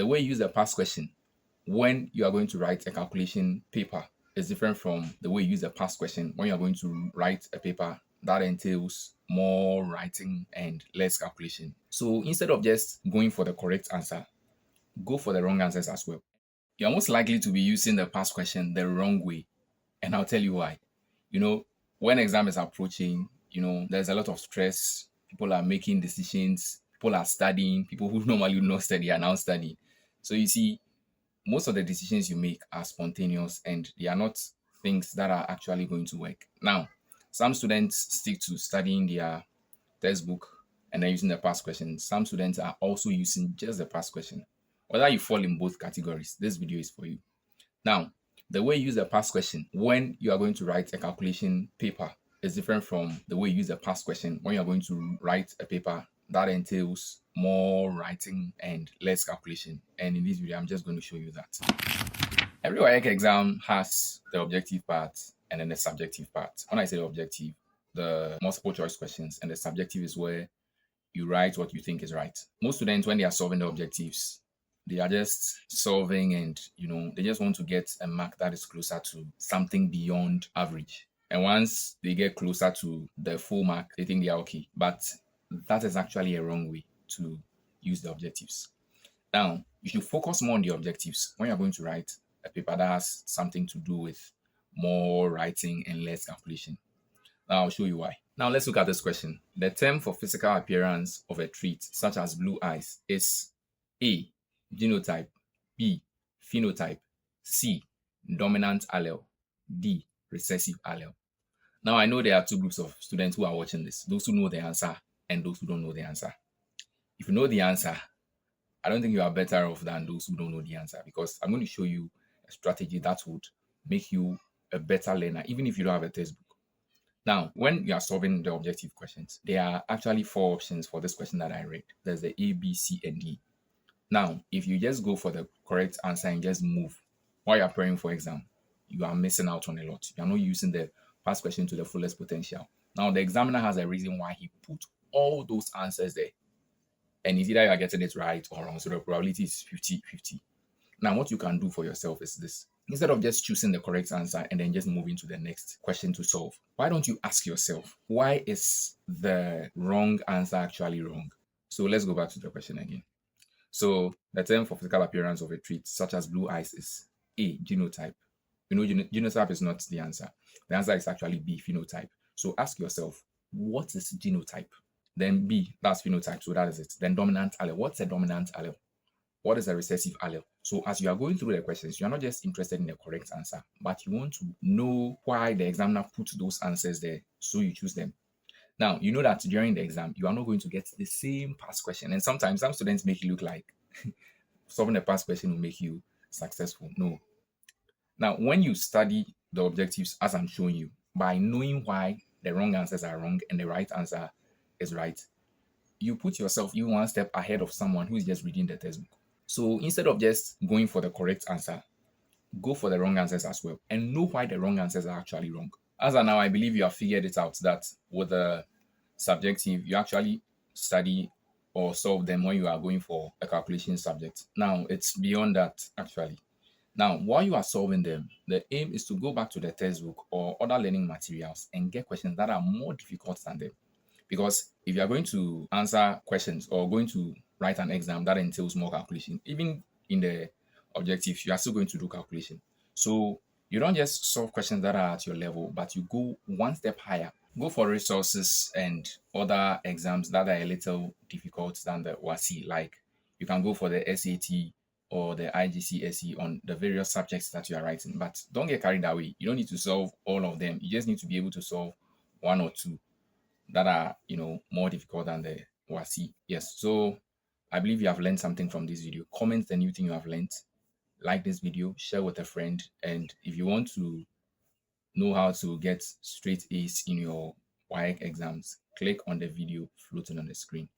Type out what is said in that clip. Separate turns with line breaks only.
the way you use the past question when you are going to write a calculation paper is different from the way you use the past question when you are going to write a paper that entails more writing and less calculation. So instead of just going for the correct answer, go for the wrong answers as well. You're most likely to be using the past question the wrong way. And I'll tell you why. When exam is approaching, there's a lot of stress. People are making decisions. People are studying. People who normally would not study are now studying. So you see, most of the decisions you make are spontaneous and they are not things that are actually going to work. Now, some students stick to studying their textbook and then using the past question. Some students are also using just the past question. Whether you fall in both categories, this video is for you. Now, the way you use the past question when you are going to write a calculation paper is different from the way you use the past question when you are going to write a paper that entails more writing and less calculation. And in this video, I'm just going to show you that. Every WAEC exam has the objective part and then the subjective part. When I say the objective, the multiple choice questions, and the subjective is where you write what you think is right. Most students, when they are solving the objectives, they are just solving and, they just want to get a mark that is closer to something beyond average. And once they get closer to the full mark, they think they are okay. But that is actually a wrong way to use the objectives. Now, you should focus more on the objectives when you're going to write a paper that has something to do with more writing and less calculation. Now, I'll show you why. Now, let's look at this question. The term for physical appearance of a treat, such as blue eyes, is A, genotype, B, phenotype, C, dominant allele, D, recessive allele. Now, I know there are two groups of students who are watching this, those who know the answer and those who don't know the answer. If you know the answer, I don't think you are better off than those who don't know the answer, because I'm going to show you a strategy that would make you a better learner, even if you don't have a textbook. Now, when you are solving the objective questions, there are actually 4 options for this question that I read. There's the A, B, C, and D. Now, if you just go for the correct answer and just move while you're preparing for exam, you are missing out on a lot. You are not using the past question to the fullest potential. Now, the examiner has a reason why he put all those answers there. And it's either you are getting it right or wrong. So the probability is 50-50. Now, what you can do for yourself is this. Instead of just choosing the correct answer and then just moving to the next question to solve, why don't you ask yourself, why is the wrong answer actually wrong? So let's go back to the question again. So the term for physical appearance of a treat, such as blue eyes, is A, genotype. Genotype is not the answer. The answer is actually B, phenotype. So ask yourself, what is genotype? Then B, that's phenotype, so that is it. Then dominant allele. What's a dominant allele? What is a recessive allele? So as you are going through the questions, you are not just interested in the correct answer, but you want to know why the examiner put those answers there, so you choose them. Now, you know that during the exam, you are not going to get the same past question. And sometimes some students make it look like solving the past question will make you successful. No. Now, when you study the objectives as I'm showing you, by knowing why the wrong answers are wrong and the right answer is right, you put yourself even one step ahead of someone who is just reading the textbook. So instead of just going for the correct answer, go for the wrong answers as well and know why the wrong answers are actually wrong. As of now, I believe you have figured it out that with the subjective, you actually study or solve them when you are going for a calculation subject. Now, it's beyond that actually. Now, while you are solving them, the aim is to go back to the textbook or other learning materials and get questions that are more difficult than them. Because if you are going to answer questions or going to write an exam that entails more calculation, even in the objectives, you are still going to do calculation. So you don't just solve questions that are at your level, but you go one step higher. Go for resources and other exams that are a little difficult than the WASSCE. Like you can go for the SAT or the IGCSE on the various subjects that you are writing. But don't get carried away. You don't need to solve all of them. You just need to be able to solve 1 or 2 that are, more difficult than the WASSCE. Yes, so I believe you have learned something from this video. Comment the new thing you have learned. Like this video, share with a friend. And if you want to know how to get straight A's in your WAEC exams, click on the video floating on the screen.